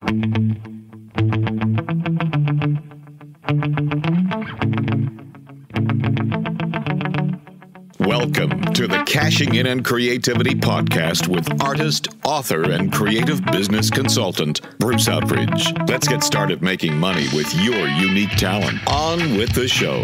Welcome to the Cashing In on Creativity podcast with artist, author, and creative business consultant, Bruce Outridge. Let's get started making money with your unique talent. On with the show.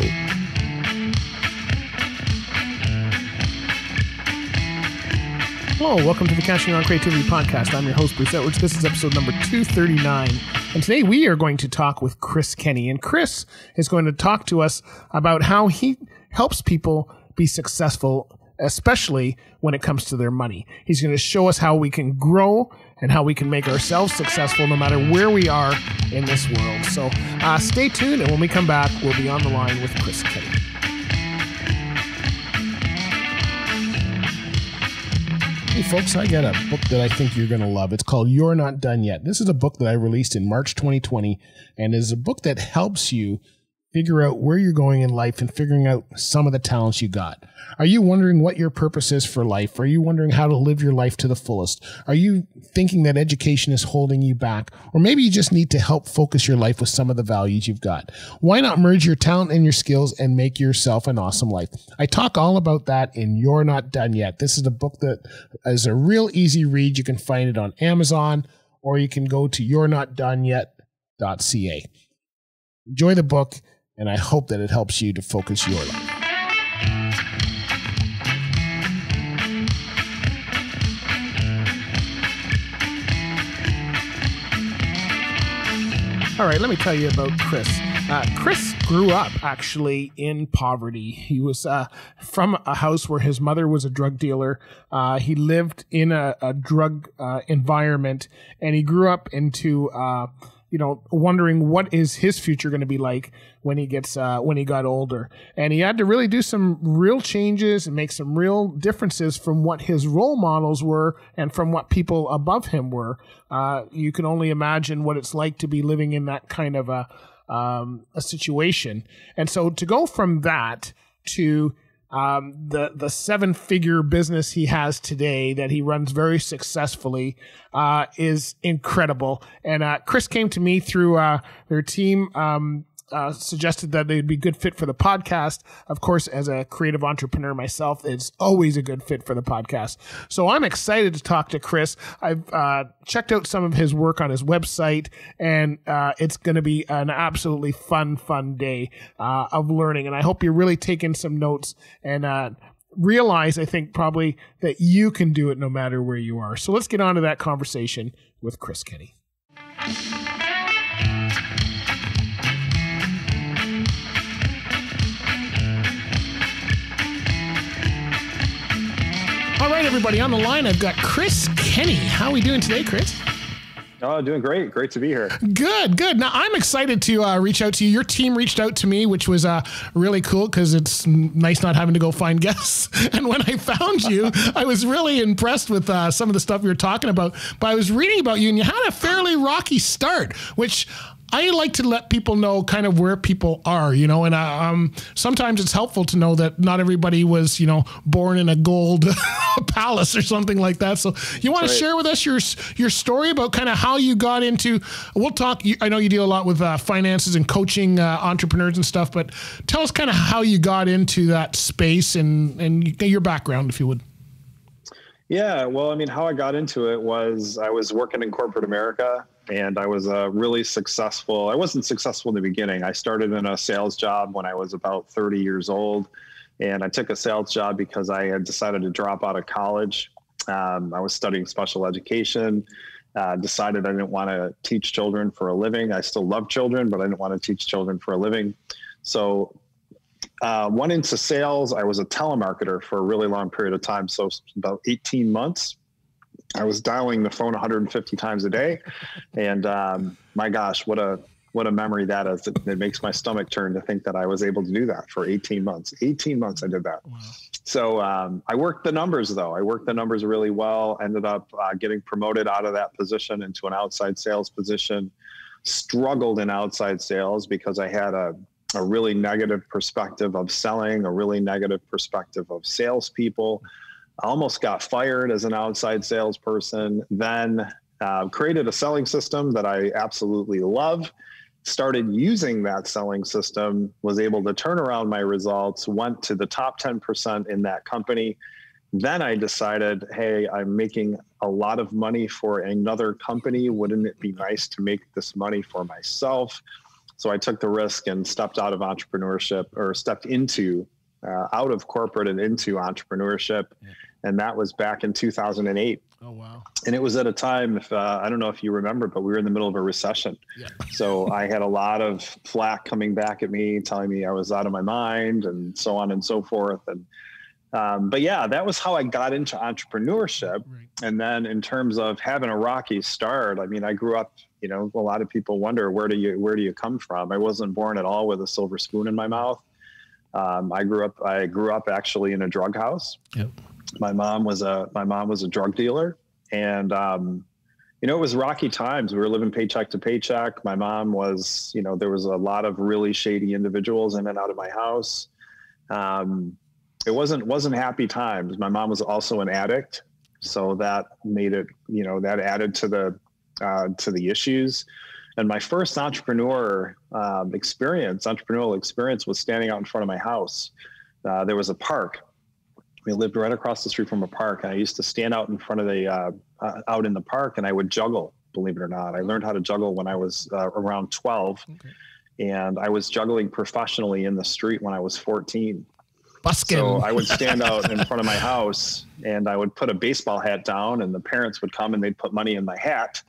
Hello, welcome to the Cashing In on Creativity podcast. I'm your host, Bruce Outridge. This is episode number 239. And today we are going to talk with Chris Kenney. And Chris is going to talk to us about how he helps people be successful, especially when it comes to their money. He's going to show us how we can grow and how we can make ourselves successful no matter where we are in this world. So stay tuned, and when we come back, we'll be on the line with Chris Kenney. Hey folks, I got a book that I think you're going to love. It's called You're Not Done Yet. This is a book that I released in March 2020, and is a book that helps you figure out where you're going in life and figuring out some of the talents you got. Are you wondering what your purpose is for life? Are you wondering how to live your life to the fullest? Are you thinking that education is holding you back? Or maybe you just need to help focus your life with some of the values you've got. Why not merge your talent and your skills and make yourself an awesome life? I talk all about that in You're Not Done Yet. This is a book that is a real easy read. You can find it on Amazon, or you can go to yournotdoneyet.ca. Enjoy the book, and I hope that it helps you to focus your life. All right, let me tell you about Chris. Chris grew up actually in poverty. He was from a house where his mother was a drug dealer. He lived in a drug environment, and he grew up into wondering what is his future going to be like when he got older. And he had to really do some real changes and make some real differences from what his role models were and from what people above him were. You can only imagine what it's like to be living in that kind of a situation. And so to go from that to the seven-figure business he has today that he runs very successfully is incredible. And Chris came to me through their team. Suggested that they'd be a good fit for the podcast. Of course, as a creative entrepreneur myself, it's always a good fit for the podcast. So I'm excited to talk to Chris. I've checked out some of his work on his website, and it's going to be an absolutely fun day of learning. And I hope you're really taking some notes and realize, I think, probably that you can do it no matter where you are. So let's get on to that conversation with Chris Kenney. All right, everybody, on the line, I've got Chris Kenney. How are we doing today, Chris? Oh, doing great. Great to be here. Good. Now, I'm excited to reach out to you. Your team reached out to me, which was really cool because it's nice not having to go find guests. And when I found you, I was really impressed with some of the stuff you were talking about. But I was reading about you, and you had a fairly rocky start, which I like to let people know kind of where people are, and sometimes it's helpful to know that not everybody was, born in a gold palace or something like that. So you want to share with us your story about kind of how you got into, we'll talk, I know you deal a lot with finances and coaching entrepreneurs and stuff, but tell us kind of how you got into that space and your background, if you would. Yeah, well, how I got into it was I was working in corporate America, and I was really successful. I wasn't successful in the beginning. I started in a sales job when I was about 30 years old, and I took a sales job because I had decided to drop out of college. I was studying special education, decided I didn't want to teach children for a living. I still love children, but I didn't want to teach children for a living. So went into sales. I was a telemarketer for a really long period of time. So about 18 months. I was dialing the phone 150 times a day. And my gosh, what a memory that is. It makes my stomach turn to think that I was able to do that for 18 months. 18 months I did that. Wow. So I worked the numbers, though. I worked the numbers really well, ended up getting promoted out of that position into an outside sales position, struggled in outside sales because I had a really negative perspective of selling, a really negative perspective of salespeople. I almost got fired as an outside salesperson. Then created a selling system that I absolutely love, started using that selling system, was able to turn around my results, went to the top 10% in that company. Then I decided, hey, I'm making a lot of money for another company. Wouldn't it be nice to make this money for myself? So I took the risk and stepped out of entrepreneurship, or stepped into out of corporate and into entrepreneurship. And that was back in 2008. Oh, wow. And it was at a time, I don't know if you remember, but we were in the middle of a recession. Yeah. So I had a lot of flack coming back at me, telling me I was out of my mind and so on and so forth. And but yeah, that was how I got into entrepreneurship. Right. And then in terms of having a rocky start, I mean, I grew up, you know, a lot of people wonder, where do you come from? I wasn't born at all with a silver spoon in my mouth. I grew up actually in a drug house. Yep. My mom was a drug dealer, and you know, it was rocky times. We were living paycheck to paycheck. My mom was, you know, there was a lot of really shady individuals in and out of my house. It wasn't happy times. My mom was also an addict, so that made it, you know, that added to the issues. And my first entrepreneurial experience was standing out in front of my house. There was a park. We lived right across the street from a park, and I used to stand out in front of out in the park, and I would juggle, believe it or not. I learned how to juggle when I was around 12, and I was juggling professionally in the street when I was 14. Buskin'. So I would stand out in front of my house, and I would put a baseball hat down, and the parents would come and they'd put money in my hat.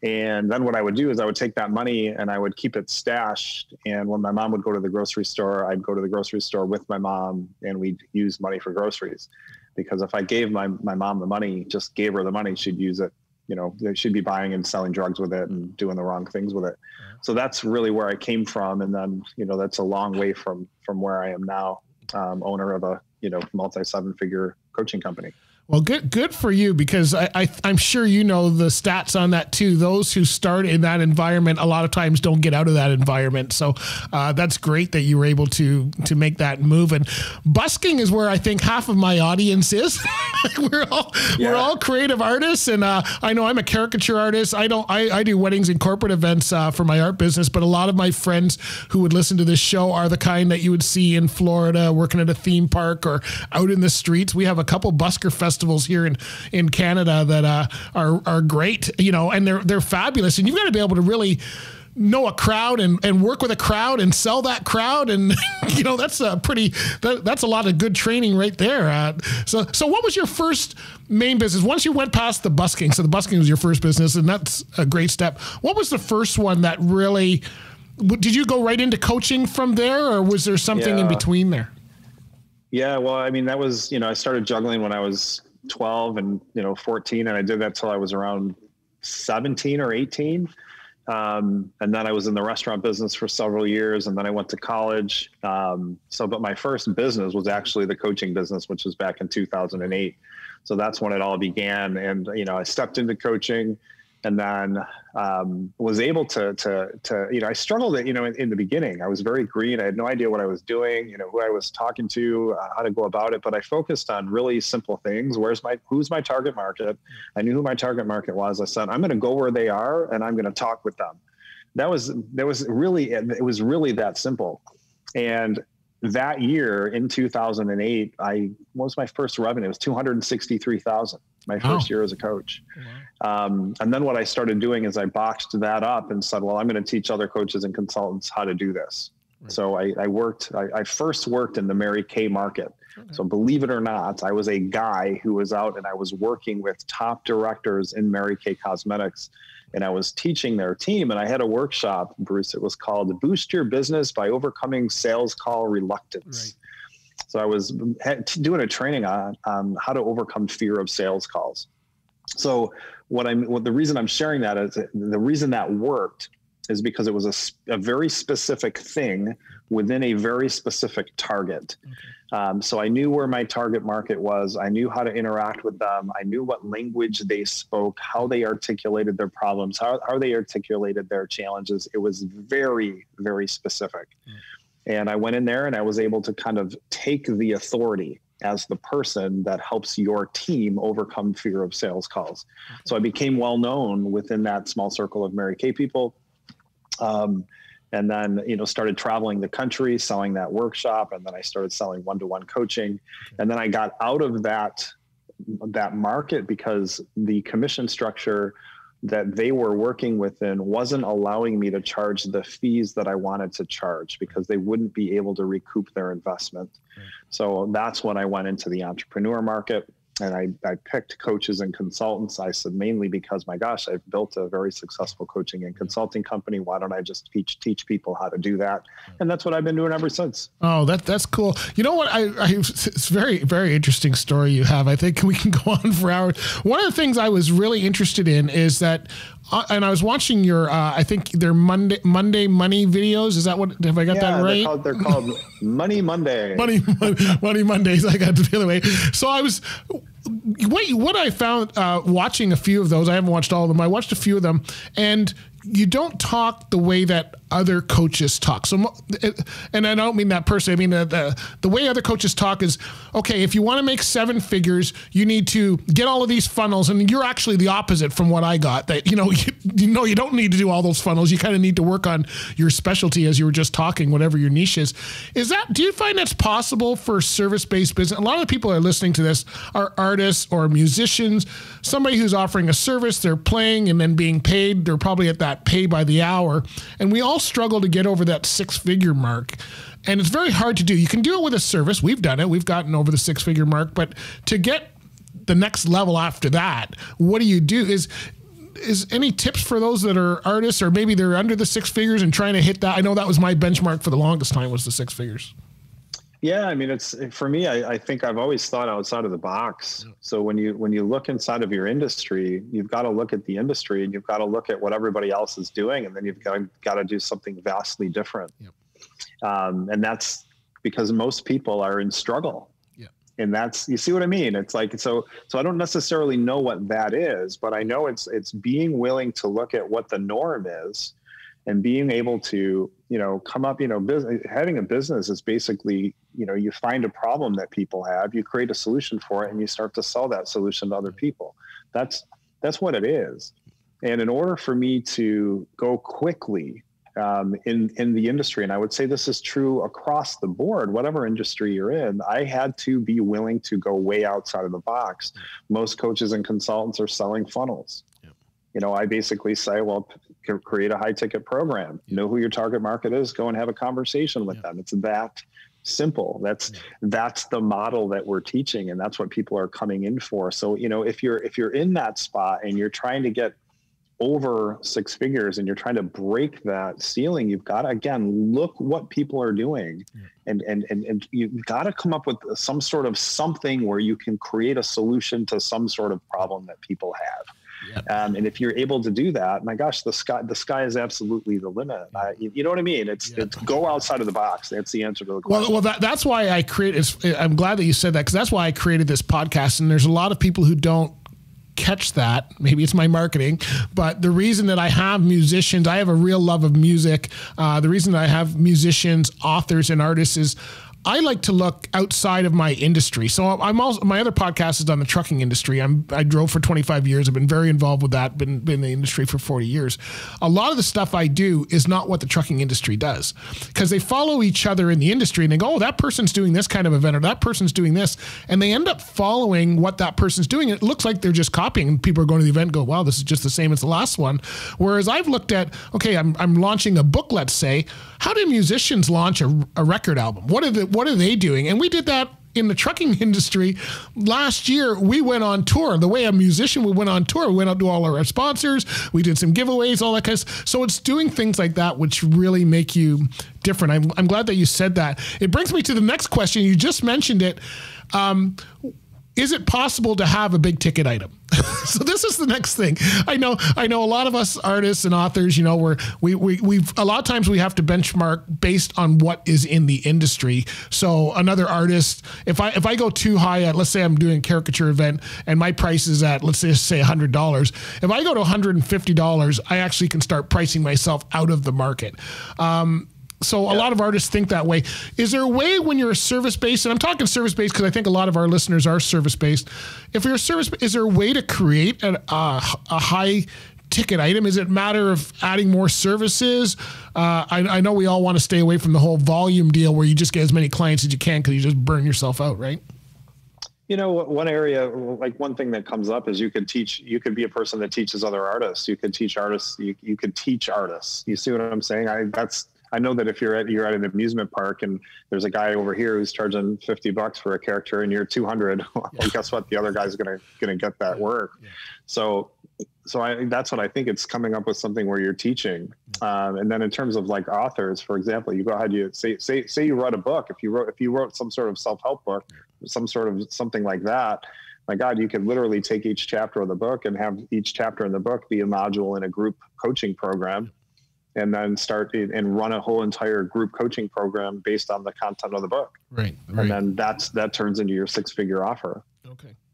And then what I would do is I would take that money and I would keep it stashed. And when my mom would go to the grocery store, I'd go to the grocery store with my mom, and we'd use money for groceries. Because if I gave my mom the money, just gave her the money, she'd use it. You know, she'd be buying and selling drugs with it and doing the wrong things with it. So that's really where I came from. And then, you know, that's a long way from where I am now, owner of a, you know, multi-7-figure coaching company. Well, good for you, because I'm sure you know the stats on that too. Those who start in that environment a lot of times don't get out of that environment. So that's great that you were able to make that move. And busking is where I think half of my audience is. We're all creative artists, and I know I'm a caricature artist. I do weddings and corporate events for my art business, but a lot of my friends who would listen to this show are the kind that you would see in Florida, working at a theme park or out in the streets. We have a couple busker festivals here in Canada that are great, you know, and they're fabulous. And you've got to be able to really know a crowd and work with a crowd and sell that crowd. And, you know, that's a lot of good training right there. So what was your first main business? Once you went past the busking, so the busking was your first business, and that's a great step. What was the first one that really, did you go right into coaching from there, or was there something in between there? Yeah, well, I mean, that was, you know, I started juggling when I was 12 and, you know, 14, and I did that till I was around 17 or 18. And then I was in the restaurant business for several years, and then I went to college. But my first business was actually the coaching business, which was back in 2008. So that's when it all began. And, you know, I stepped into coaching, and then was able to, you know, I struggled, you know, in the beginning. I was very green. I had no idea what I was doing, you know, who I was talking to, how to go about it. But I focused on really simple things. Who's my target market? I knew who my target market was. I said, I'm going to go where they are, and I'm going to talk with them. It was really that simple. And that year in 2008, what was my first revenue? It was $263,000. My first year as a coach. And then what I started doing is I boxed that up and said, well, I'm going to teach other coaches and consultants how to do this. Right. So I first worked in the Mary Kay market. Okay. So believe it or not, I was a guy who was out, and I was working with top directors in Mary Kay Cosmetics, and I was teaching their team. And I had a workshop, Bruce. It was called Boost Your Business by Overcoming Sales Call Reluctance. Right. So I was doing a training on how to overcome fear of sales calls. So the reason I'm sharing that is the reason that worked is because it was a very specific thing within a very specific target. Okay. So I knew where my target market was. I knew how to interact with them. I knew what language they spoke, how they articulated their problems, how they articulated their challenges. It was very, very specific. And I went in there, and I was able to kind of take the authority as the person that helps your team overcome fear of sales calls. So I became well known within that small circle of Mary Kay people. And then, started traveling the country, selling that workshop. And then I started selling one-to-one coaching. And then I got out of that market because the commission structure that they were working within wasn't allowing me to charge the fees that I wanted to charge because they wouldn't be able to recoup their investment. So that's when I went into the entrepreneur market. And I picked coaches and consultants. I said, mainly because, my gosh, I've built a very successful coaching and consulting company. Why don't I just teach people how to do that? And that's what I've been doing ever since. Oh, that's cool. You know what? It's very, very interesting story you have. I think we can go on for hours. One of the things I was really interested in is that, and I was watching your, I think they're Monday Money videos. Is that what, have I got that right? They're called Money Monday. Money Mondays. I got it the other way. So I was, what I found watching a few of those, I haven't watched all of them. I watched a few of them, and you don't talk the way that other coaches talk. So, and I don't mean that personally. I mean, the way other coaches talk is, okay, if you want to make 7 figures, you need to get all of these funnels. And you're actually the opposite from what I got, that, you don't need to do all those funnels. You kind of need to work on your specialty, as you were just talking, whatever your niche is. Do you find that's possible for service-based business? A lot of the people that are listening to this are artists or musicians, somebody who's offering a service, they're playing and then being paid. They're probably at that pay by the hour. And we all struggle to get over that 6-figure mark. And it's very hard to do. You can do it with a service. We've done it. We've gotten over the 6-figure mark. But to get the next level after that, what do you do? Is any tips for those that are artists, or maybe they're under the 6 figures and trying to hit that? I know that was my benchmark for the longest time, was the 6 figures. Yeah, I mean, it's, for me, I think I've always thought outside of the box. So when you look inside of your industry, you've got to look at the industry, and you've got to look at what everybody else is doing, and then you've got to do something vastly different. Yep. And that's because most people are in struggle. Yeah. And that's, you see what I mean? It's like, so I don't necessarily know what that is, but I know it's being willing to look at what the norm is, and being able to, come up, having a business is basically, you find a problem that people have, you create a solution for it, and you start to sell that solution to other people. That's what it is. And in order for me to go quickly in the industry, and I would say this is true across the board, whatever industry you're in, I had to be willing to go way outside of the box. Most coaches and consultants are selling funnels. I basically say, well, create a high ticket program, know who your target market is, go and have a conversation with them. It's that simple. That's the model that we're teaching. And that's what people are coming in for. So, if you're in that spot and you're trying to get over 6 figures and you're trying to break that ceiling, you've got to, again, look what people are doing. And you've got to come up with some sort of something where you can create a solution to some sort of problem that people have. Yep. And if you're able to do that, my gosh, the sky is absolutely the limit. You know what I mean? It's go outside of the box. That's the answer to the question. Well, that's why I created. I'm glad that you said that, because that's why I created this podcast. And there's a lot of people who don't catch that. Maybe it's my marketing, but the reason that I have musicians, I have a real love of music. The reason that I have musicians, authors, and artists is I like to look outside of my industry. So my other podcast is on the trucking industry. I drove for 25 years. I've been very involved with that, been in the industry for 40 years. A lot of the stuff I do is not what the trucking industry does, because they follow each other in the industry and they go, oh, that person's doing this kind of event, or that person's doing this. And they end up following what that person's doing. It looks like they're just copying, and people are going to the event and go, wow, this is just the same as the last one. Whereas I've looked at, okay, I'm launching a book, let's say. How do musicians launch a record album? What are they doing? And we did that in the trucking industry. Last year, we went on tour. The way a musician, we went on tour. We went out to all our sponsors. We did some giveaways, all that kind of stuff. So it's doing things like that which really make you different. I'm glad that you said that. It brings me to the next question. You just mentioned it. Is it possible to have a big ticket item? So this is the next thing. I know a lot of us artists and authors, we've a lot of times we have to benchmark based on what is in the industry. So another artist, if I go too high at, let's say I'm doing a caricature event and my price is at, let's say $100. If I go to $150, I actually can start pricing myself out of the market. So a lot of artists think that way. Is there a way when you're service-based, and I'm talking service-based because I think a lot of our listeners are service-based. If you're is there a way to create a high ticket item? Is it a matter of adding more services? I know we all want to stay away from the whole volume deal where you just get as many clients as you can because you just burn yourself out, right? One area, like one thing that comes up is you could be a person that teaches other artists. You could teach artists. You could teach artists. You see what I'm saying? I know that if you're at an amusement park and there's a guy over here who's charging $50 for a character and you're 200, well, guess what? The other guy's gonna get that work. Yeah. So that's what I think. It's coming up with something where you're teaching. And then in terms of like authors, for example, you go ahead, you say you wrote a book. If you wrote some sort of self-help book, some sort of something like that, my God, you could literally take each chapter of the book and have each chapter in the book be a module in a group coaching program, and then start and run a whole entire group coaching program based on the content of the book. Right. And then that turns into your 6-figure offer.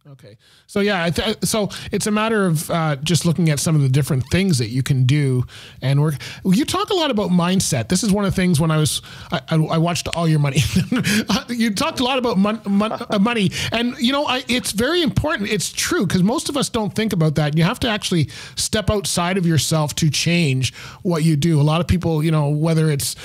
Okay. So yeah, so it's a matter of just looking at some of the different things that you can do and work. You talk a lot about mindset. This is one of the things when I watched All Your Money. You talked a lot about money, and it's very important. It's true because most of us don't think about that. You have to actually step outside of yourself to change what you do. A lot of people, whether it's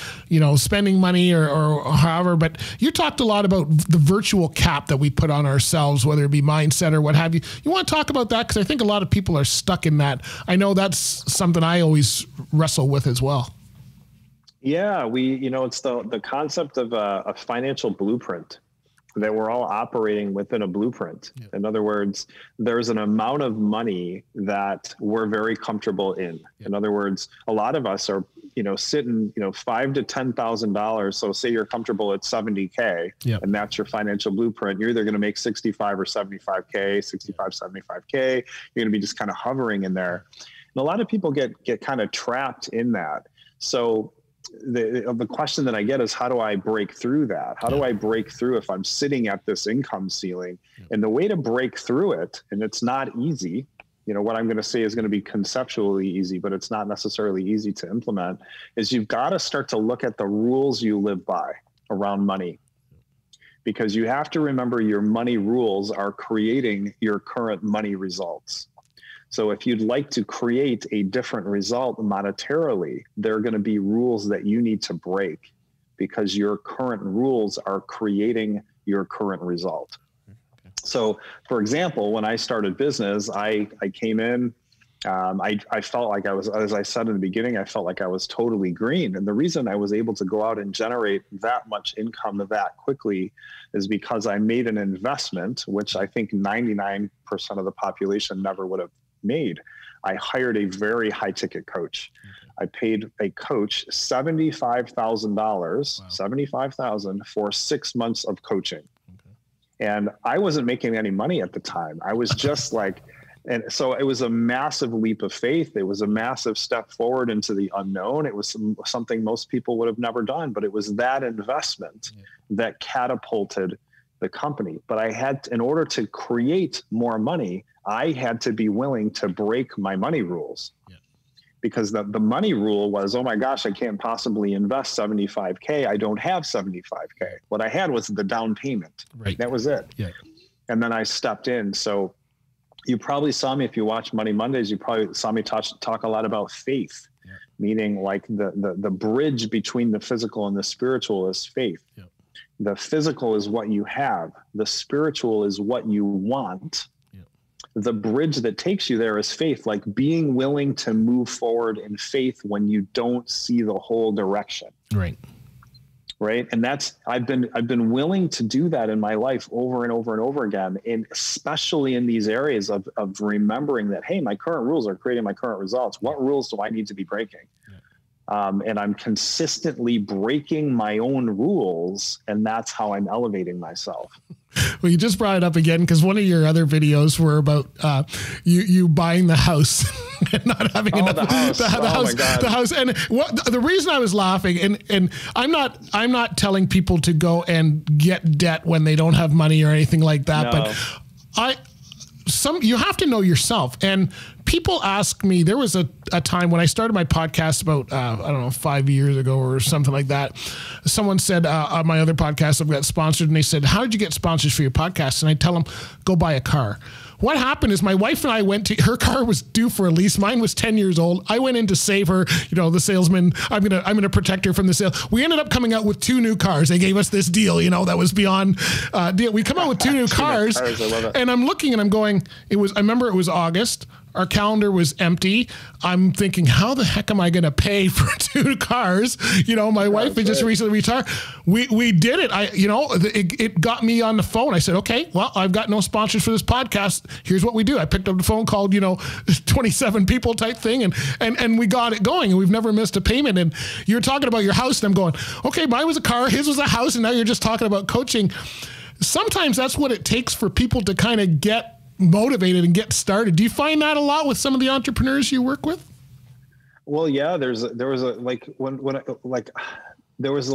spending money or however, but you talked a lot about the virtual cap that we put on ourselves, whether it be mindset or what have you. You want to talk about that? Because I think a lot of people are stuck in that. I know that's something I always wrestle with as well. Yeah, it's the concept of a financial blueprint, that we're all operating within a blueprint. Yeah. In other words, there's an amount of money that we're very comfortable in. Yeah. In other words, a lot of us are, sitting, $5,000 to $10,000. So say you're comfortable at $70K, yeah, and that's your financial blueprint. You're either going to make 65 or 75K, 65, 75K. You're going to be just kind of hovering in there. And a lot of people get kind of trapped in that. So the question that I get is, how do I break through that? How do I break through if I'm sitting at this income ceiling? And the way to break through it, and it's not easy, what I'm going to say is going to be conceptually easy, but it's not necessarily easy to implement, is you've got to start to look at the rules you live by around money. Because you have to remember your money rules are creating your current money results. So if you'd like to create a different result monetarily, there are going to be rules that you need to break because your current rules are creating your current result. Okay. So for example, when I started business, I came in, I felt like I was, as I said in the beginning, I felt like I was totally green. And the reason I was able to go out and generate that much income that quickly is because I made an investment, which I think 99% of the population never would have made. I hired a very high ticket coach. Okay. I paid a coach $75,000, wow, $75,000 for 6 months of coaching. Okay. And I wasn't making any money at the time. I was just and so it was a massive leap of faith. It was a massive step forward into the unknown. It was something most people would have never done, but it was that investment, yeah, that catapulted the company. But in order to create more money, I had to be willing to break my money rules, yeah, because the money rule was, oh my gosh, I can't possibly invest 75K. I don't have 75K. What I had was the down payment. Right. That was it. Yeah. And then I stepped in. So you probably saw me, if you watch Money Mondays, you probably saw me talk a lot about faith, yeah, meaning like the bridge between the physical and the spiritual is faith. Yeah. The physical is what you have. The spiritual is what you want. The bridge that takes you there is faith, like being willing to move forward in faith when you don't see the whole direction. Right. Right. And I've been willing to do that in my life over and over and over again. And especially in these areas of remembering that, hey, my current rules are creating my current results. What rules do I need to be breaking? Yeah. And I'm consistently breaking my own rules, and that's how I'm elevating myself. Well, you just brought it up again because one of your other videos were about you buying the house and not having enough. The house. And the reason I was laughing, and I'm not telling people to go and get debt when they don't have money or anything like that, no, but you have to know yourself. And people ask me, there was a time when I started my podcast about, 5 years ago or something like that. Someone said on my other podcast, I've got sponsored, and they said, how did you get sponsors for your podcast? And I tell them, go buy a car. What happened is my wife and I her car was due for a lease. Mine was 10 years old. I went in to save her, the salesman, I'm going to protect her from the sale. We ended up coming out with 2 new cars. They gave us this deal, that was beyond deal. We come out with 2 new cars, I love it. And I'm looking and I'm going, I remember it was August. Our calendar was empty. I'm thinking, how the heck am I going to pay for 2 cars? My wife had just recently retired. We did it. It got me on the phone. I said, okay, well, I've got no sponsors for this podcast. Here's what we do. I picked up the phone, called, 27 people type thing. And we got it going, and we've never missed a payment. And you're talking about your house, and I'm going, okay, mine was a car, his was a house. And now you're just talking about coaching. Sometimes that's what it takes for people to kind of get motivated and get started. Do you find that a lot with some of the entrepreneurs you work with? Well, yeah, there was a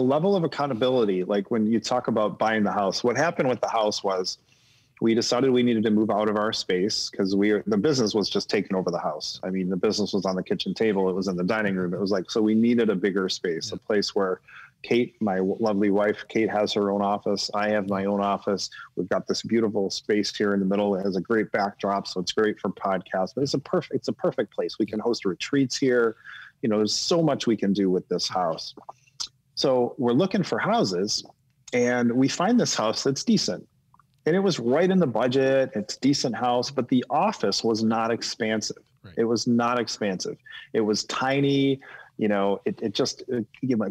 level of accountability. Like when you talk about buying the house, what happened with the house was we decided we needed to move out of our space because the business was just taking over the house. I mean, the business was on the kitchen table. It was in the dining room. It was so we needed a bigger space, a place where Kate, my lovely wife, Kate has her own office. I have my own office. We've got this beautiful space here in the middle. It has a great backdrop, so it's great for podcasts. But it's a perfect place. We can host retreats here. There's so much we can do with this house. So we're looking for houses, and we find this house that's decent. And it was right in the budget. It's a decent house, but the office was not expansive. Right. It was not expansive. It was tiny.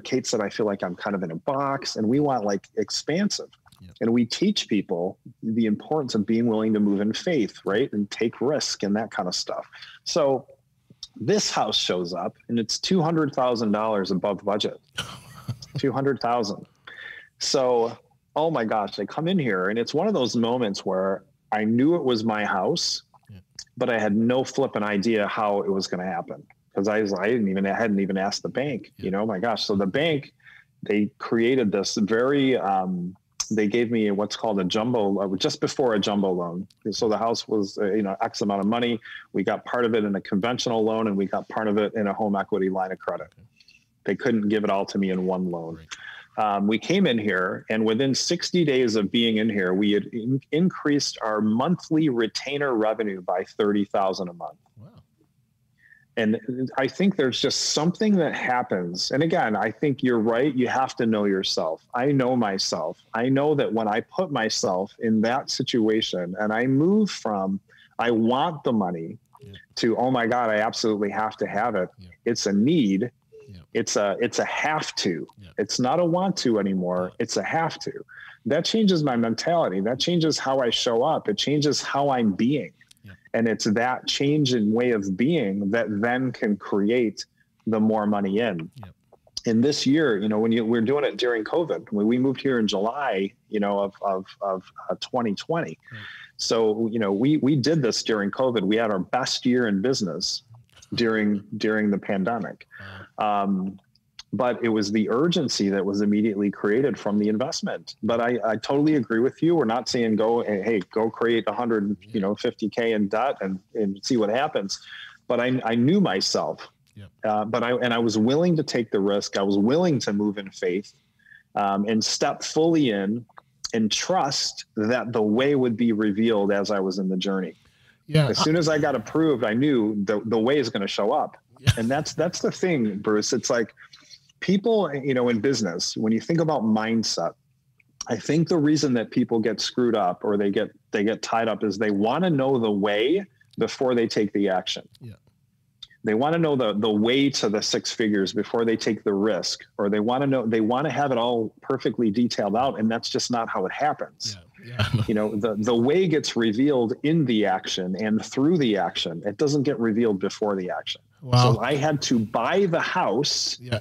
Kate said, I feel like I'm kind of in a box, and we want expansive. Yep. And we teach people the importance of being willing to move in faith, right? And take risk and that kind of stuff. So this house shows up, and it's $200,000 above budget, $200,000. So, oh my gosh, I come in here, and it's one of those moments where I knew it was my house, but I had no flipping idea how it was going to happen. Because I hadn't even asked the bank, my gosh. So the bank, they created this they gave me what's called a jumbo, just before a jumbo loan. So the house was, X amount of money. We got part of it in a conventional loan, and we got part of it in a home equity line of credit. They couldn't give it all to me in one loan. Right. We came in here, and within 60 days of being in here, we had increased our monthly retainer revenue by $30,000 a month. Wow. And I think there's just something that happens. And again, I think you're right. You have to know yourself. I know myself. I know that when I put myself in that situation and I move from, I want the money to, oh my God, I absolutely have to have it. Yeah. It's a need. Yeah. It's a have to. Yeah. It's not a want to anymore. Yeah. It's a have to. That changes my mentality. That changes how I show up. It changes how I'm being. And it's that change in way of being that then can create the more money in. Yep. And this year, we're doing it during COVID. We moved here in July, of 2020. Right. So, we did this during COVID. We had our best year in business during the pandemic. Wow. But it was the urgency that was immediately created from the investment. But I totally agree with you. We're not saying go create 150K in debt and see what happens. But I knew myself. Yep. I was willing to take the risk. I was willing to move in faith and step fully in and trust that the way would be revealed as I was in the journey. Yeah. As soon as I got approved, I knew the way is going to show up. Yeah. And that's the thing, Bruce. It's like, people, in business, when you think about mindset, I think the reason that people get screwed up or they get tied up is they want to know the way before they take the action. Yeah. They want to know the way to the 6 figures before they take the risk, or they want to have it all perfectly detailed out. And that's just not how it happens. Yeah. Yeah. The way gets revealed in the action and through the action. It doesn't get revealed before the action. Wow. So I had to buy the house. Yeah.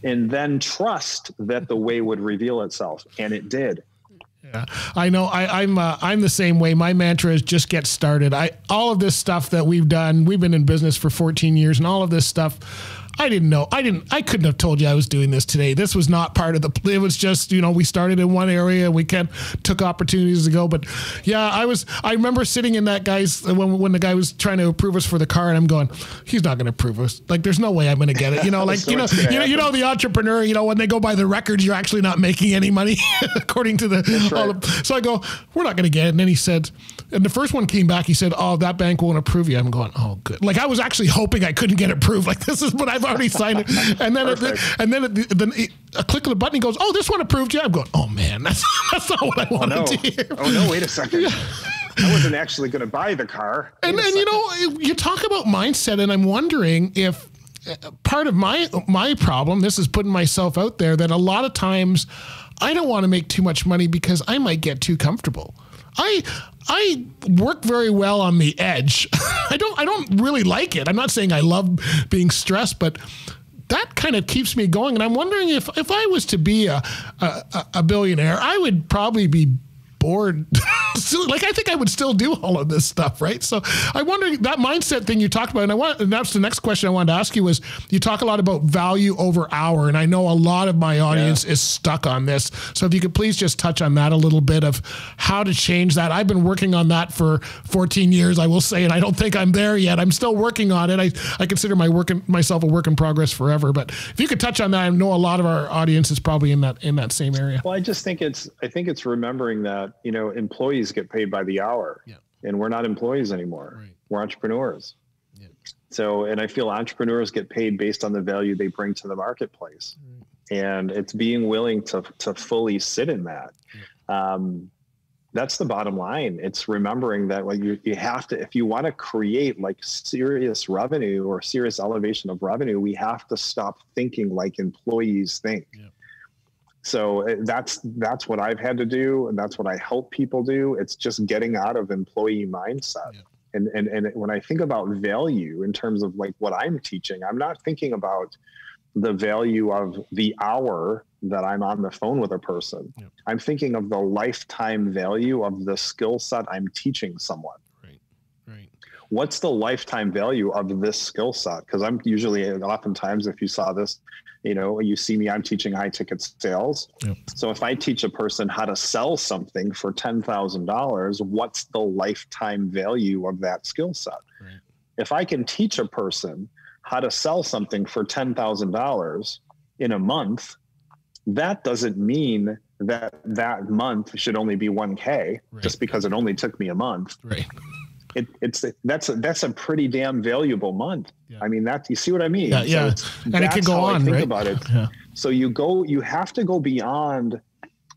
And then trust that the way would reveal itself. And it did. Yeah, I know. I'm the same way. My mantra is just get started. All of this stuff that we've done, we've been in business for 14 years, and all of this stuff, I didn't know. I couldn't have told you I was doing this today. This was not part of it was just, we started in one area and we took opportunities to go. But yeah, I remember sitting in that guy's, when the guy was trying to approve us for the car, and I'm going, he's not going to approve us. Like, there's no way I'm going to get it. The entrepreneur, when they go by the records, you're actually not making any money according to so I go, we're not going to get it. And then he said, and the first one came back, he said, oh, that bank won't approve you. I'm going, oh, good. Like, I was actually hoping I couldn't get approved. Like, this is what I've already signed it. And then, a click of the button, he goes, oh, this one approved you. I'm going, oh man, that's not what I wanted to hear. Oh no, wait a second. Yeah. I wasn't actually going to buy the car. And you talk about mindset, and I'm wondering if part of my problem, this is putting myself out there, that a lot of times I don't want to make too much money because I might get too comfortable. I work very well on the edge. I don't really like it. I'm not saying I love being stressed, but that kind of keeps me going. And I'm wondering if I was to be a billionaire, I would probably be bored. Like, I think I would still do all of this stuff, right? So I wonder, that mindset thing you talked about, and that's the next question I wanted to ask you, was you talk a lot about value over hour, and I know a lot of my audience is stuck on this. So if you could please just touch on that a little bit, of how to change that. I've been working on that for 14 years, I will say, and I don't think I'm there yet. I'm still working on it. I consider myself a work in progress forever. But if you could touch on that, I know a lot of our audience is probably in that same area. Well, I think it's remembering that, employees get paid by the hour, and we're not employees anymore. Right. We're entrepreneurs. Yeah. So, and I feel entrepreneurs get paid based on the value they bring to the marketplace. Right. And it's being willing to fully sit in that. Yeah. That's the bottom line. It's remembering that you have to, if you want to create like serious revenue or serious elevation of revenue, we have to stop thinking like employees think. Yeah. So that's what I've had to do, and that's what I help people do. It's just getting out of employee mindset. Yeah. And when I think about value in terms of like what I'm teaching, I'm not thinking about the value of the hour that I'm on the phone with a person. Yeah. I'm thinking of the lifetime value of the skill set I'm teaching someone. Right. What's the lifetime value of this skill set? Because I'm usually, oftentimes, if you saw this, you see me, I'm teaching high ticket sales. Yep. So if I teach a person how to sell something for $10,000, what's the lifetime value of that skill set? Right. If I can teach a person how to sell something for $10,000 in a month, that doesn't mean that month should only be 1K just because it only took me a month. Right. That's a pretty damn valuable month. Yeah. I mean, you see what I mean? Yeah. So and it can go on, think right? About it. Yeah. So you have to go beyond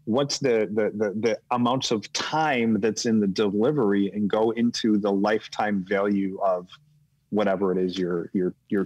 what's the amounts of time that's in the delivery and go into the lifetime value of whatever it is you're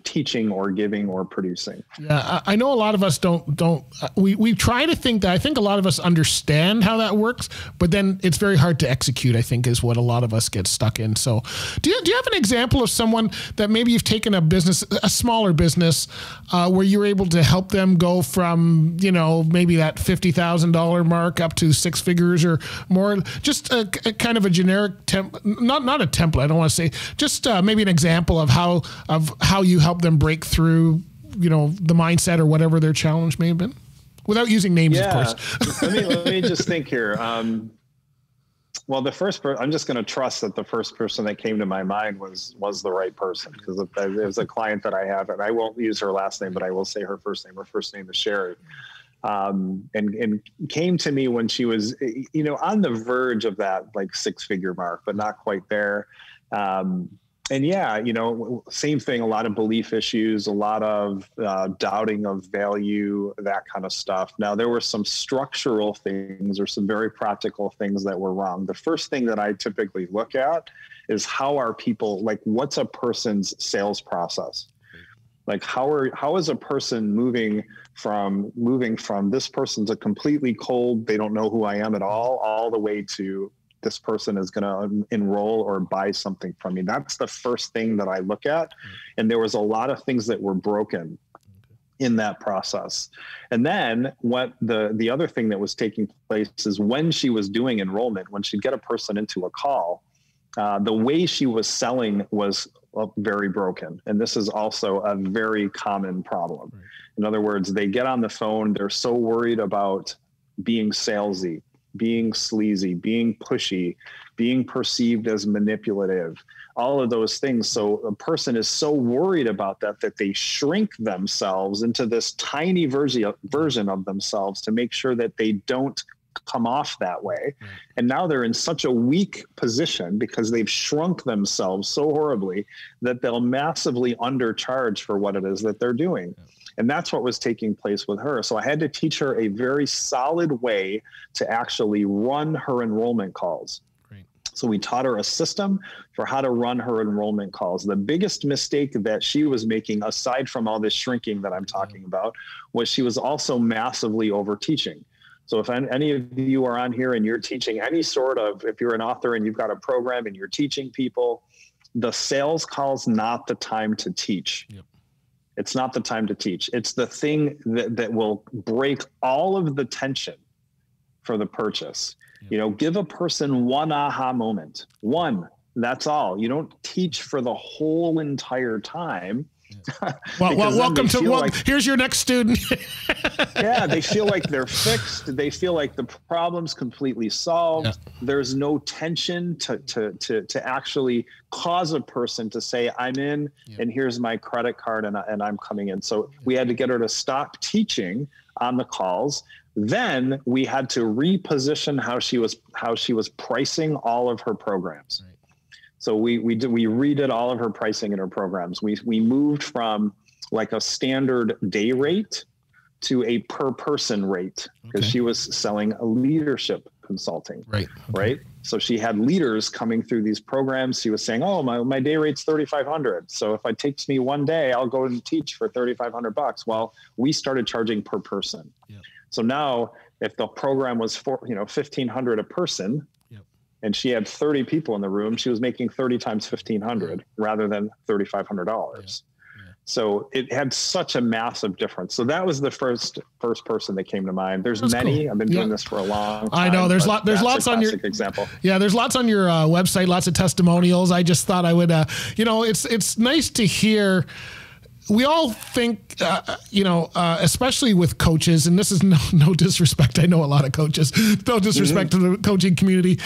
teaching or giving or producing. Yeah, I know a lot of us don't. We try to think that. I think a lot of us understand how that works, but then it's very hard to execute, I think, is what a lot of us get stuck in. So do you have an example of someone that maybe you've taken a smaller business, where you're able to help them go from, maybe that $50,000 mark up to six figures or more? Just a kind of a generic not a template. I don't want to say, just maybe an example of how you help them break through, the mindset or whatever their challenge may have been, without using names, of course. let me just think here. Well, I'm just going to trust that the first person that came to my mind was the right person, because there's a client that I have, and I won't use her last name, but I will say her first name. Her first name is Sherry. And came to me when she was, on the verge of that like six-figure mark, but not quite there. And yeah, same thing, a lot of belief issues, a lot of doubting of value, that kind of stuff. Now, there were some structural things or some very practical things that were wrong. The first thing that I typically look at is how are people, like, what's a person's sales process? Like, how is a person moving from this person's a completely cold, they don't know who I am at all the way to this person is going to enroll or buy something from me. That's the first thing that I look at. And there was a lot of things that were broken in that process. And then what the other thing that was taking place is when she was doing enrollment, when she'd get a person into a call, the way she was selling was very broken. And this is also a very common problem. Right. In other words, they get on the phone, they're so worried about being salesy, being sleazy, being pushy, being perceived as manipulative, all of those things. So a person is so worried about that they shrink themselves into this tiny version of themselves to make sure that they don't come off that way. Right. And now they're in such a weak position because they've shrunk themselves so horribly that they'll massively undercharge for what it is that they're doing. Yeah. And that's what was taking place with her. So I had to teach her a very solid way to actually run her enrollment calls. Great. So we taught her a system for how to run her enrollment calls. The biggest mistake that she was making, aside from all this shrinking that I'm talking about, was she was also massively over teaching. So if any of you are on here and you're teaching any sort of, if you're an author and you've got a program and you're teaching people, the sales call's not the time to teach. Yep. It's not the time to teach. It's the thing that will break all of the tension for the purchase. Yep. You know, give a person one aha moment. One, that's all. You don't teach for the whole entire time. Well, welcome to here's your next student. Yeah, they feel like they're fixed. They feel like the problem's completely solved. Yeah. There's no tension to actually cause a person to say, I'm in, and here's my credit card, and I'm coming in. So we had to get her to stop teaching on the calls. Then we had to reposition how she was pricing all of her programs. Right. So we redid all of her pricing in her programs. We moved from like a standard day rate to a per person rate because she was selling a leadership consulting. Right. Okay. Right. So she had leaders coming through these programs. She was saying, oh, my day rate's $3,500. So if it takes me one day, I'll go and teach for $3,500. Well, we started charging per person. Yeah. So now if the program was for, $1,500 a person, and she had 30 people in the room, she was making 30 times 1,500 rather than $3,500. Yeah. So it had such a massive difference. So that was the first person that came to mind. There's many. Cool. I've been doing this for a long time. I know there's lots on your example. Yeah, there's lots on your website, lots of testimonials. I just thought I would, it's nice to hear. We all think, especially with coaches, and this is no disrespect. I know a lot of coaches. No disrespect to the coaching community.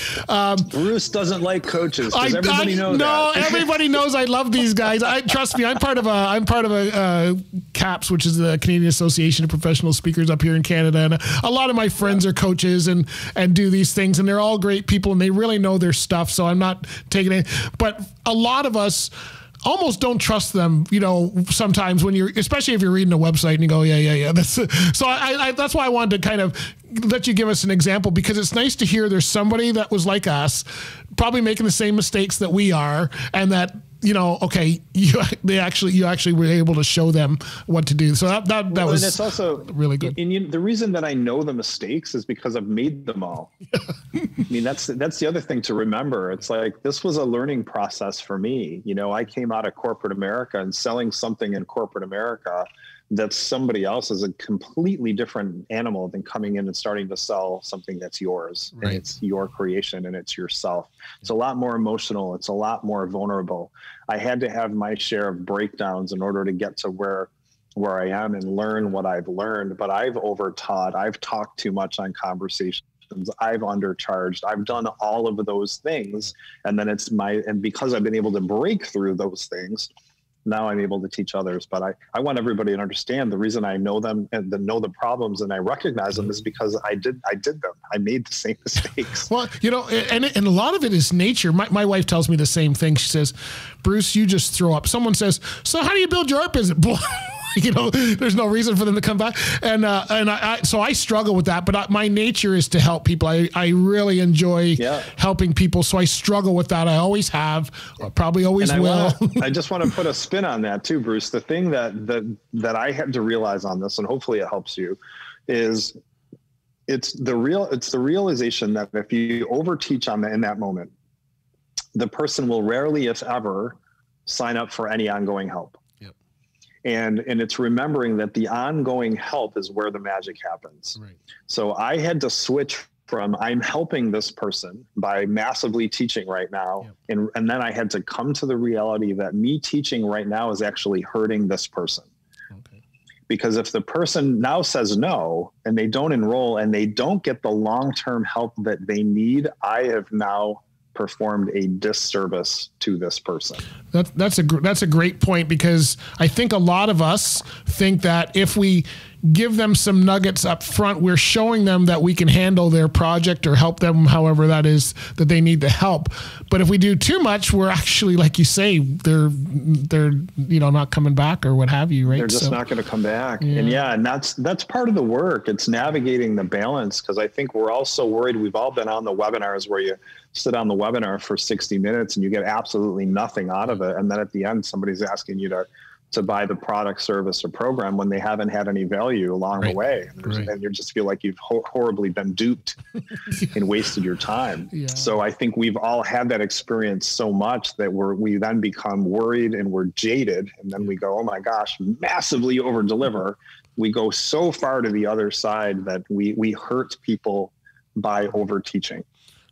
Bruce doesn't like coaches. Everybody knows that. No, everybody knows I love these guys. Trust me. I'm part of a CAPS, which is the Canadian Association of Professional Speakers up here in Canada, and a lot of my friends are coaches and do these things, and they're all great people, and they really know their stuff. So I'm not taking it, but a lot of us almost don't trust them, sometimes when especially if you're reading a website and you go, yeah. So that's why I wanted to kind of let you give us an example, because it's nice to hear there's somebody that was like us, probably making the same mistakes that we are, and that, you actually were able to show them what to do. So that was, and it's also really good. And the reason that I know the mistakes is because I've made them all. I mean, that's the other thing to remember. It's like, this was a learning process for me. I came out of corporate America, and selling something in corporate America that's somebody else is a completely different animal than coming in and starting to sell something that's yours. Right. And it's your creation and it's yourself. It's a lot more emotional. It's a lot more vulnerable. I had to have my share of breakdowns in order to get to where I am and learn what I've learned, but I've overtaught. I've talked too much on conversations. I've undercharged. I've done all of those things. And then and because I've been able to break through those things, now I'm able to teach others. But I want everybody to understand the reason I know them and know the problems and I recognize them is because I did them. I made the same mistakes. Well, and a lot of it is nature. My wife tells me the same thing. She says, Bruce, you just throw up. Someone says, so how do you build your art business? There's no reason for them to come back. So I struggle with that, but my nature is to help people. I really enjoy helping people. So I struggle with that. I always have, probably always will. I just want to put a spin on that too, Bruce. The thing that I had to realize on this, and hopefully it helps you, is it's the realization that if you overteach in that moment, the person will rarely, if ever, sign up for any ongoing help. And it's remembering that the ongoing help is where the magic happens. Right. So I had to switch from I'm helping this person by massively teaching right now. Yep. And then I had to come to the reality that me teaching right now is actually hurting this person. Okay. Because if the person now says no, and they don't enroll and they don't get the long-term help that they need, I have now performed a disservice to this person. That's a great point, because I think a lot of us think that if we give them some nuggets up front, we're showing them that we can handle their project or help them however that is that they need the help. But if we do too much, we're actually, like you say, they're not coming back or what have you, right? They're just not going to come back. Yeah. And that's part of the work. It's navigating the balance, because I think we're all so worried. We've all been on the webinars where you sit on the webinar for 60 minutes and you get absolutely nothing out of it. And then at the end, somebody's asking you to buy the product, service, or program when they haven't had any value along the way. And you just feel like you've horribly been duped and wasted your time. Yeah. So I think we've all had that experience so much that we then become worried and we're jaded. And then we go, oh my gosh, massively over deliver. We go so far to the other side that we hurt people by over teaching.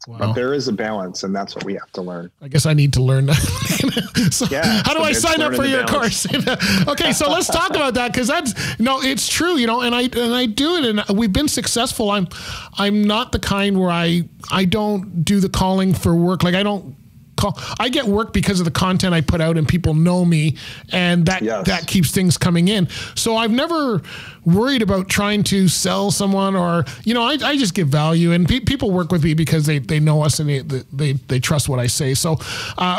Wow. But there is a balance, and that's what we have to learn. I guess I need to learn that. So how do I sign up for your course? Okay, so let's talk about that, because it's true, and I do it, and we've been successful. I'm not the kind where I don't do the calling for work. Like I get work because of the content I put out and people know me, and that keeps things coming in. So I've never worried about trying to sell someone, or, I just give value, and people work with me because they know us and they trust what I say. So,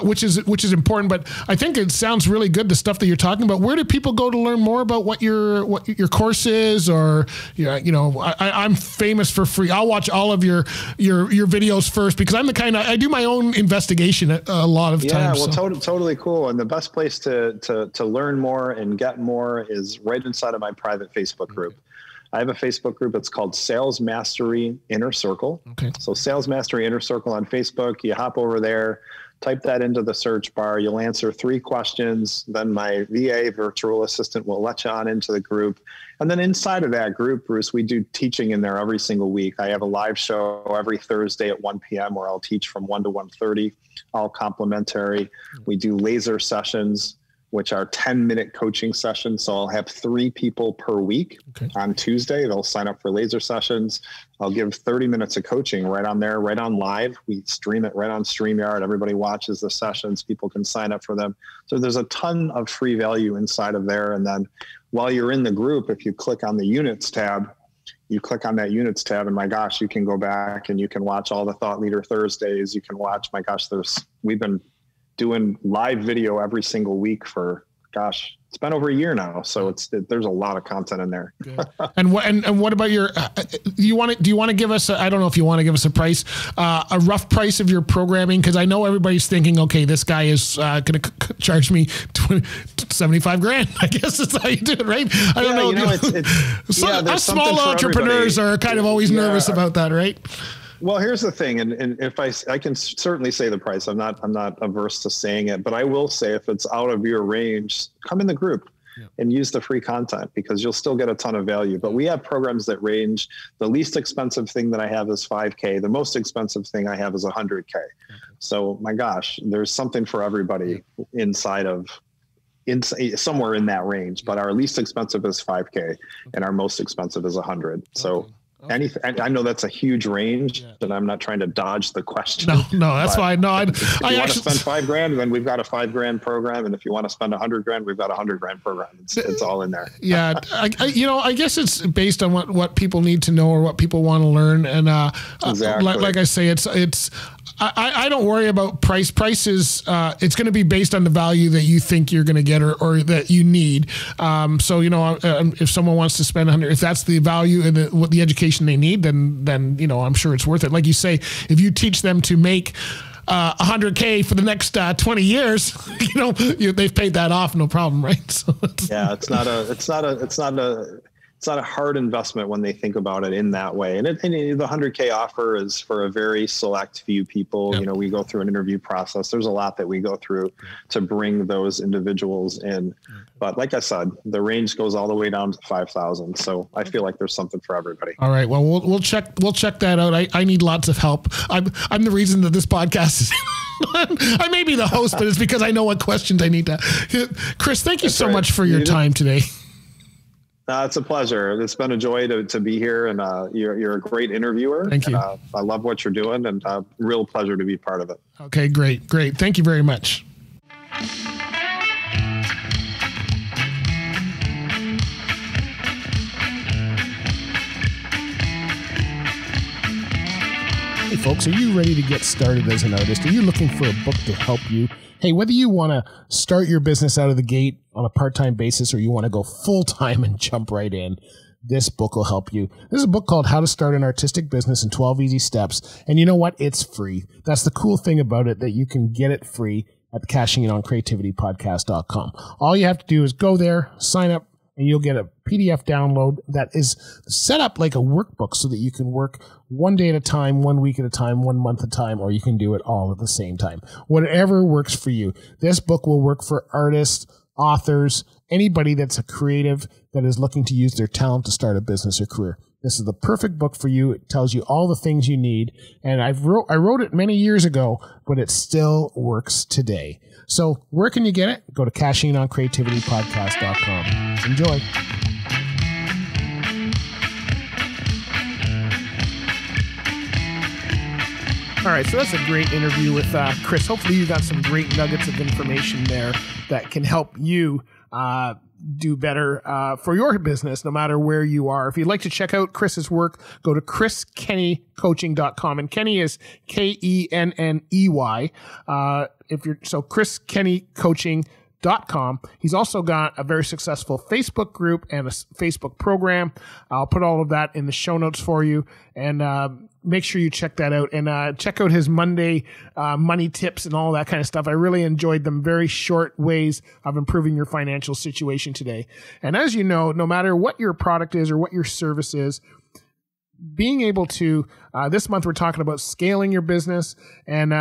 which is important, but I think it sounds really good, the stuff that you're talking about. Where do people go to learn more about what your course is? Or, I'm famous for free. I'll watch all of your videos first, because I'm the kind I do my own investigation a lot of times. Yeah, well, totally cool. And the best place to learn more and get more is right inside of my private Facebook group. I have a Facebook group. It's called Sales Mastery Inner Circle. Okay. So Sales Mastery Inner Circle on Facebook. You hop over there, type that into the search bar. You'll answer 3 questions. Then my VA virtual assistant will let you on into the group. And then inside of that group, Bruce, we do teaching in there every single week. I have a live show every Thursday at 1 p.m. where I'll teach from 1 to 1:30, all complimentary. We do laser sessions, which are 10-minute coaching sessions. So I'll have 3 people per week. Okay. On Tuesday. They'll sign up for laser sessions. I'll give 30 minutes of coaching right on there, right on live. We stream it right on StreamYard. Everybody watches the sessions. People can sign up for them. So there's a ton of free value inside of there. And then while you're in the group, if you click on the units tab, and my gosh, you can go back and you can watch all the Thought Leader Thursdays. You can watch, my gosh, we've been doing live video every single week for, gosh, it's been over a year now. So there's a lot of content in there. And what about your, do you want to give us, I don't know if you want to give us a price, a rough price of your programming? Cause I know everybody's thinking, okay, this guy is going to charge me 75 grand. I guess that's how you do it, right? I don't know. Us small entrepreneurs are kind of always nervous about that, right? Well, here's the thing, and if I can certainly say the price. I'm not averse to saying it, but I will say if it's out of your range, come in the group and use the free content, because you'll still get a ton of value. But we have programs that range. The least expensive thing that I have is $5,000. The most expensive thing I have is $100,000. So my gosh, there's something for everybody somewhere in that range. But our least expensive is $5,000, and our most expensive is $100,000. So. Anything. I know that's a huge range, and I'm not trying to dodge the question. No, that's fine. No, if you want to spend $5,000, then we've got a $5,000 program, and if you want to spend $100,000, we've got a $100,000 program. It's all in there. Yeah, I guess it's based on what people need to know or what people want to learn, and exactly. Like I say, it's. I don't worry about price. Price is it's going to be based on the value that you think you're going to get or that you need. So if someone wants to spend $100, if that's the value and what the education they need, then I'm sure it's worth it. Like you say, if you teach them to make $100,000 for the next 20 years, they've paid that off, no problem, right? So it's not a a hard investment when they think about it in that way. And the $100K offer is for a very select few people. Yep. You know, we go through an interview process. There's a lot that we go through to bring those individuals in. But like I said, the range goes all the way down to 5,000. So I feel like there's something for everybody. All right. Well, we'll check that out. I need lots of help. I'm the reason that this podcast is I may be the host, but it's because I know what questions I need to. Chris, thank you so much for your time today. It's a pleasure. It's been a joy to be here, and you're a great interviewer. Thank you. And, I love what you're doing, and real pleasure to be part of it. Okay, great. Thank you very much. Hey folks, are you ready to get started as an artist? Are you looking for a book to help you? Hey, whether you want to start your business out of the gate on a part-time basis or you want to go full-time and jump right in, this book will help you. This is a book called How to Start an Artistic Business in 12 Easy Steps. And you know what? It's free. That's the cool thing about it, that you can get it free at cashinginoncreativitypodcast.com. All you have to do is go there, sign up, and you'll get a PDF download that is set up like a workbook so that you can work one day at a time, 1 week at a time, 1 month at a time, or you can do it all at the same time. Whatever works for you. This book will work for artists, authors, anybody that's a creative that is looking to use their talent to start a business or career. This is the perfect book for you. It tells you all the things you need. And I wrote it many years ago, but it still works today. So where can you get it? Go to cashinginoncreativitypodcast.com. Enjoy. All right, so that's a great interview with Chris. Hopefully you got some great nuggets of information there that can help you do better for your business, no matter where you are. If you'd like to check out Chris's work, go to chriskenneycoaching.com. And Kenney is Kenney. chriskenneycoaching.com. He's also got a very successful Facebook group and a Facebook program. I'll put all of that in the show notes for you. And make sure you check that out, and check out his Monday money tips and all that kind of stuff. I really enjoyed them. Very short ways of improving your financial situation today. And as you know, no matter what your product is or what your service is, being able to, this month we're talking about scaling your business, and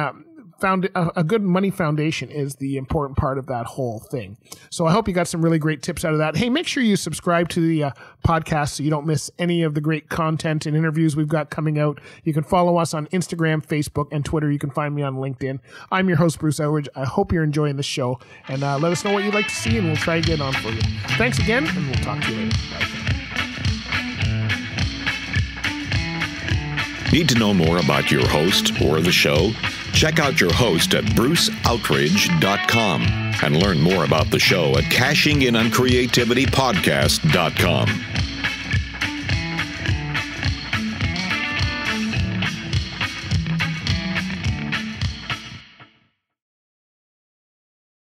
found a good money foundation is the important part of that whole thing. So I hope you got some really great tips out of that. Hey, make sure you subscribe to the podcast so you don't miss any of the great content and interviews we've got coming out. You can follow us on Instagram, Facebook, and Twitter. You can find me on LinkedIn. I'm your host, Bruce Outridge. I hope you're enjoying the show, and let us know what you'd like to see, and we'll try to get on for you. Thanks again, and we'll talk to you later. Bye. Need to know more about your host or the show? Check out your host at bruceoutridge.com and learn more about the show at cashinginoncreativitypodcast.com.